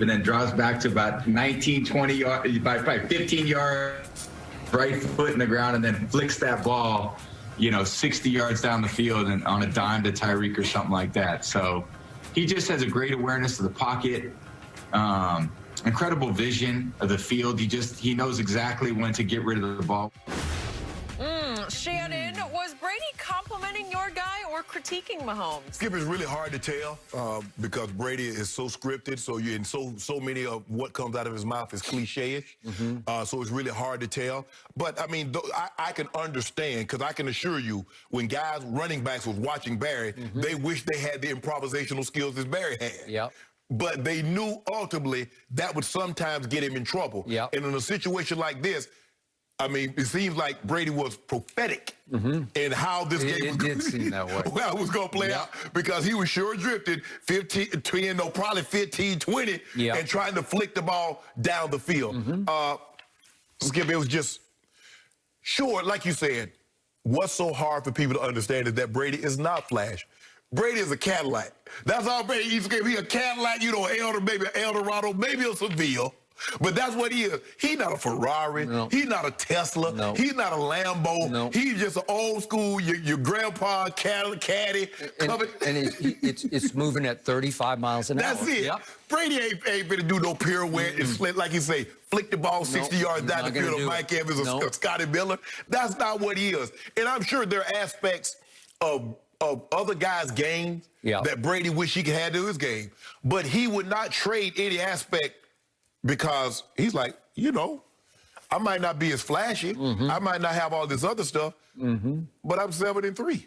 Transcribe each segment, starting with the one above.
and then draws back to about 19, 20 yards, probably 15 yards, right foot in the ground, and then flicks that ball, 60 yards down the field and on a dime to Tyreek or something like that. So he just has a great awareness of the pocket, incredible vision of the field. He knows exactly when to get rid of the ball. Shannon, was Brady complimenting your guy or critiquing Mahomes? Skip, is really hard to tell because Brady is so scripted, so many of what comes out of his mouth is cliche-ish. So it's really hard to tell. But I mean, I can understand, because I can assure you, when guys, running backs, was watching Barry, they wish they had the improvisational skills that Barry had. Yep. But they knew ultimately that would sometimes get him in trouble. Yep. And in a situation like this, I mean, it seems like Brady was prophetic in how this game did seem that way. Well, it was going to play out, because he was sure drifted 15, probably 15, 20, and trying to flick the ball down the field. Skip, it was just, sure, like you said, what's so hard for people to understand is that Brady is not flash. Brady is a Cadillac. That's all Brady is. He a Cadillac, maybe an Eldorado, maybe a Seville. But that's what he is. He's not a Ferrari. No. He's not a Tesla. No. He's not a Lambo. No. He's just an old school, your grandpa caddy. And it's moving at 35 miles an hour. That's it. Yep. Brady ain't gonna do no pirouette and split, like you say, flick the ball 60 yards down the field of Mike Evans or Scotty Miller. That's not what he is. And I'm sure there are aspects of other guys' games that Brady wish he could have to his game. But he would not trade any aspect, because he's like, I might not be as flashy. I might not have all this other stuff, but I'm 7-3.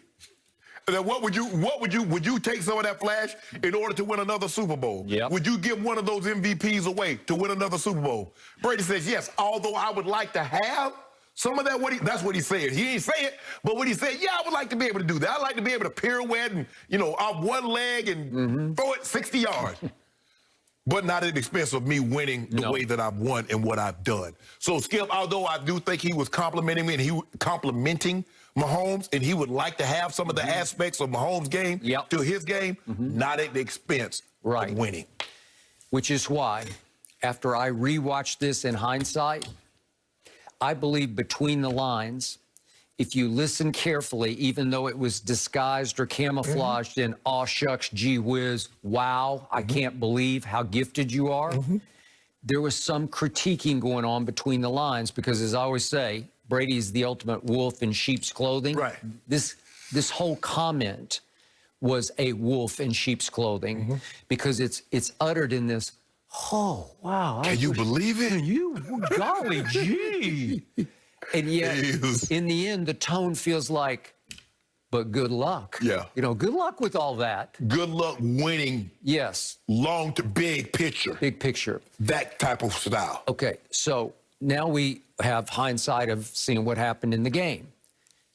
And then would you take some of that flash in order to win another Super Bowl? Yep. Would you give one of those MVPs away to win another Super Bowl? Brady says, yes, although I would like to have some of that. That's what he said. He ain't say it, but what he said, yeah, I would like to be able to do that. I'd like to be able to pirouette and, off one leg and throw it 60 yards. But not at the expense of me winning the way that I've won and what I've done. So, Skip, although I do think he was complimenting me and he was complimenting Mahomes, and he would like to have some of the aspects of Mahomes' game to his game, not at the expense of winning. Which is why, after I rewatched this in hindsight, I believe between the lines, if you listen carefully, even though it was disguised or camouflaged in aw shucks, gee whiz, wow, I can't believe how gifted you are, there was some critiquing going on between the lines, because, as I always say, Brady is the ultimate wolf in sheep's clothing. Right. This whole comment was a wolf in sheep's clothing, because it's uttered in this, oh, wow. Can you believe it? You, golly gee. And yet, in the end, the tone feels like, but good luck. Yeah. Good luck with all that. Good luck winning. Yes. Long to big picture. Big picture. That type of style. Okay, so now we have hindsight of seeing what happened in the game.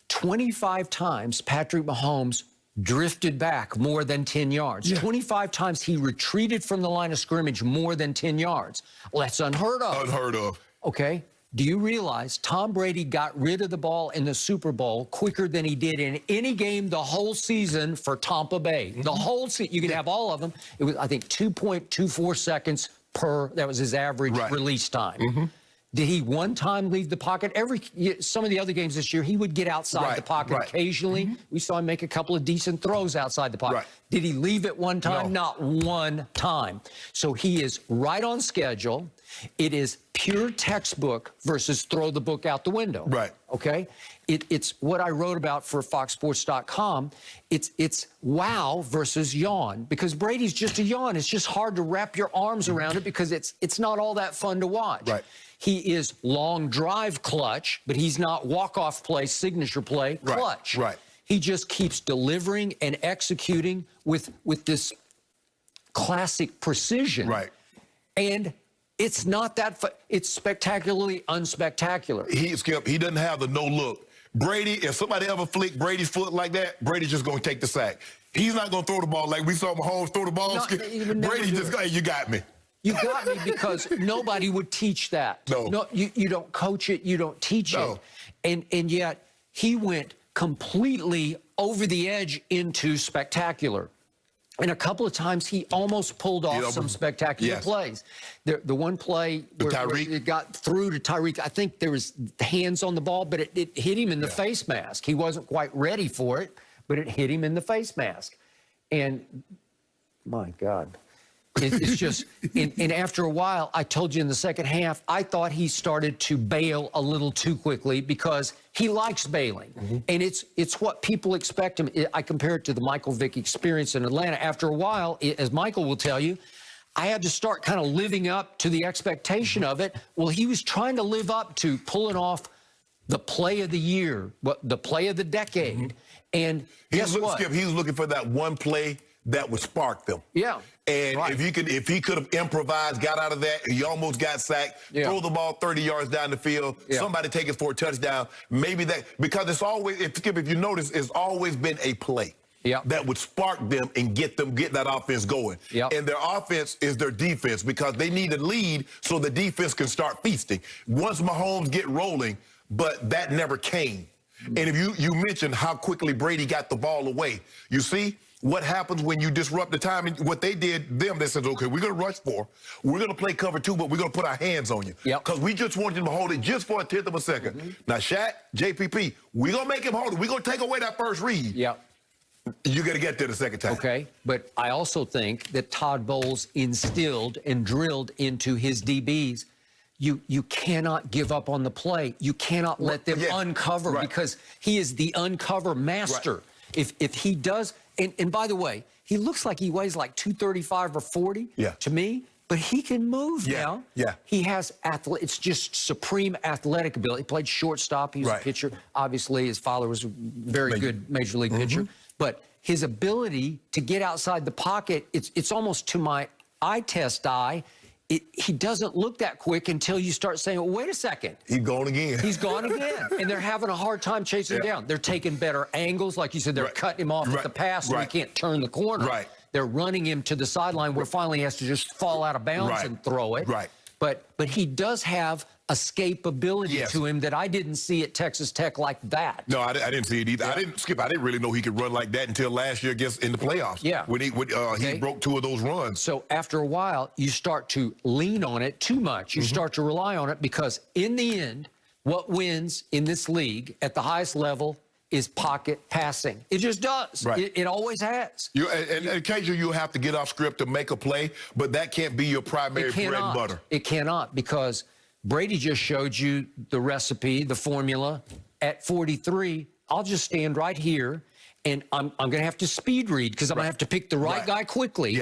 25 times Patrick Mahomes drifted back more than 10 yards. 25 times he retreated from the line of scrimmage more than 10 yards. Well, that's unheard of. Unheard of. Okay. Do you realize Tom Brady got rid of the ball in the Super Bowl quicker than he did in any game the whole season for Tampa Bay? The whole season. You could have all of them. It was, I think, 2.24 seconds per. That was his average release time. Did he one time leave the pocket? Some of the other games this year, he would get outside the pocket occasionally. We saw him make a couple of decent throws outside the pocket. Did he leave it one time? No. Not one time. So he is right on schedule. It is pure textbook versus throw the book out the window. Okay? It's what I wrote about for FoxSports.com. It's wow versus yawn, because Brady's just a yawn. It's just hard to wrap your arms around it, because it's not all that fun to watch. He is long drive clutch, but he's not walk-off play, signature play clutch. He just keeps delivering and executing with this classic precision. And it's not that it's spectacularly unspectacular. He doesn't have the no look. Brady, if somebody ever flicked Brady's foot like that, Brady's just going to take the sack. He's not going to throw the ball like we saw Mahomes throw the ball. Brady just go, hey, you got me. You got me, because nobody would teach that. No, you don't coach it, you don't teach it. And yet he went completely over the edge into spectacular. And a couple of times he almost pulled off some spectacular plays. The one play where it got through to Tyreek, I think there was hands on the ball, but it hit him in the face mask. He wasn't quite ready for it, but it hit him in the face mask. And my God. It's just, and after a while, I told you in the second half, I thought he started to bail a little too quickly because he likes bailing. And it's what people expect him. I compare it to the Michael Vick experience in Atlanta. After a while, as Michael will tell you, I had to start kind of living up to the expectation of it. Well, he was trying to live up to pulling off the play of the year, the play of the decade. And guess what? Skip, he was looking for that one play that would spark them. Yeah. And if he could have improvised, got out of that, he almost got sacked, throw the ball 30 yards down the field, somebody take it for a touchdown, maybe that, because it's always, Skip, if you notice, it's always been a play that would spark them and get that offense going. And their offense is their defense because they need a lead so the defense can start feasting. Once Mahomes get rolling, but that never came. And if you mentioned how quickly Brady got the ball away, you see what happens when you disrupt the time. And what they did, they said, okay, we're going to rush 4. We're going to play cover 2, but we're going to put our hands on you. Because we just want you to hold it just for a 1/10 of a second. Now, Shaq, JPP, we're going to make him hold it. We're going to take away that first read. You got to get there the second time. Okay, but I also think that Todd Bowles instilled and drilled into his DBs, you cannot give up on the play. You cannot let them uncover because he is the uncover master. If he does, and by the way, he looks like he weighs like 235 or 40 to me, but he can move now. He has it's just supreme athletic ability. He played shortstop. He was a pitcher. Obviously, his father was a very good major league pitcher. But his ability to get outside the pocket, it's almost to my eye test eye. He doesn't look that quick until you start saying, well, wait a second. He's gone again. He's gone again. And they're having a hard time chasing him down. They're taking better angles. Like you said, they're cutting him off at the pass so he can't turn the corner. They're running him to the sideline where finally he has to just fall out of bounds and throw it. But he does have escapability to him that I didn't see at Texas Tech like that. No, I didn't see it either. I didn't really know he could run like that until last year in the playoffs. When he broke 2 of those runs. So after a while, you start to lean on it too much. You start to rely on it because in the end, what wins in this league at the highest level is pocket passing. It just does. It always has. And occasionally you'll have to get off script to make a play, but that can't be your primary bread and butter. It cannot, because Brady just showed you the recipe, the formula. At 43, I'll just stand right here, and I'm going to have to speed read because I'm going to have to pick the right guy quickly.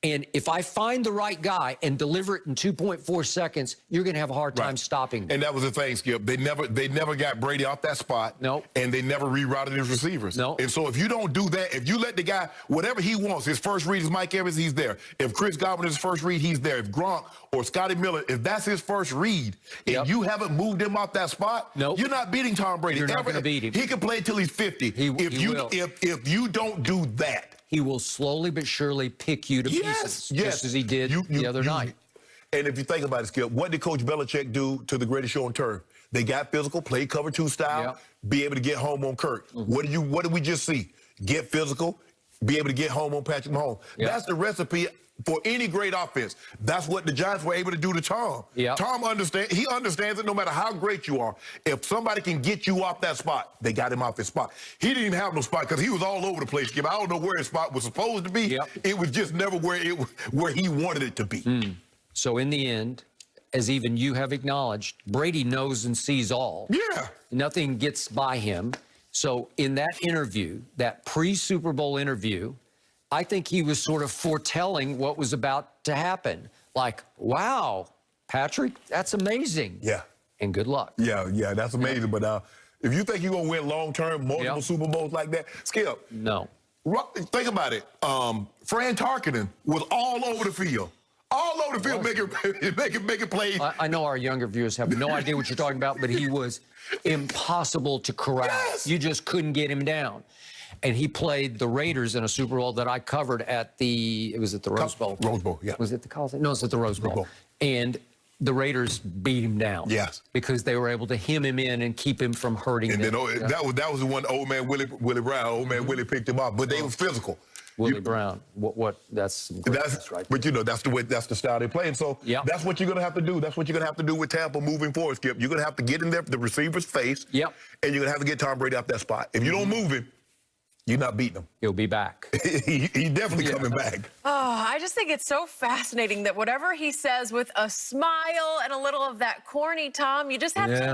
And if I find the right guy and deliver it in 2.4 seconds, you're going to have a hard time stopping me. And that was the thing, Skip. They never got Brady off that spot. And they never rerouted his receivers. And so if you don't do that, if you let the guy, whatever he wants, his first read is Mike Evans, he's there. If Chris Godwin is his first read, he's there. If Gronk or Scotty Miller, if that's his first read, and you haven't moved him off that spot, you're not beating Tom Brady. You're not going to beat him. He can play till he's 50. If you don't do that, he will slowly but surely pick you to pieces, just as he did the other night. And if you think about it, Skip, what did Coach Belichick do to the greatest show on turf? They got physical, played cover 2 style, be able to get home on Kirk. What did we just see? Get physical, be able to get home on Patrick Mahomes. That's the recipe for any great offense. That's what the Giants were able to do to Tom. Tom understands it no matter how great you are. If somebody can get you off that spot, they got him off his spot. He didn't even have no spot because he was all over the place, Skip. I don't know where his spot was supposed to be. It was just never where he wanted it to be. So in the end, as even you have acknowledged, Brady knows and sees all. Nothing gets by him. So in that interview, that pre-Super Bowl interview, I think he was sort of foretelling what was about to happen. Like, wow, Patrick, that's amazing. And good luck. That's amazing. But if you think you're going to win long-term, multiple Super Bowls like that, Skip. No. Think about it. Fran Tarkenton was all over the field. All over the field making plays. I know our younger viewers have no idea what you're talking about, but he was impossible to corral. You just couldn't get him down. And he played the Raiders in a Super Bowl that I covered at the Rose Bowl. Rose Bowl, Was it the Coliseum? No, it was at the Rose Bowl. And the Raiders beat him down. Because they were able to hem him in and keep him from hurting them. And then that was the one old man Willie Brown. Old man Willie picked him up. But they were physical. Willie Brown. That's right. But you know, that's the style they play. And so that's what you're gonna have to do. That's what you're gonna have to do with Tampa moving forward, Skip. You're gonna have to get in there, the receiver's face. And you're gonna have to get Tom Brady off that spot. If you don't move him, you're not beating him. He'll be back. He's definitely coming back. Oh, I just think it's so fascinating that whatever he says with a smile and a little of that corny Tom, you just have to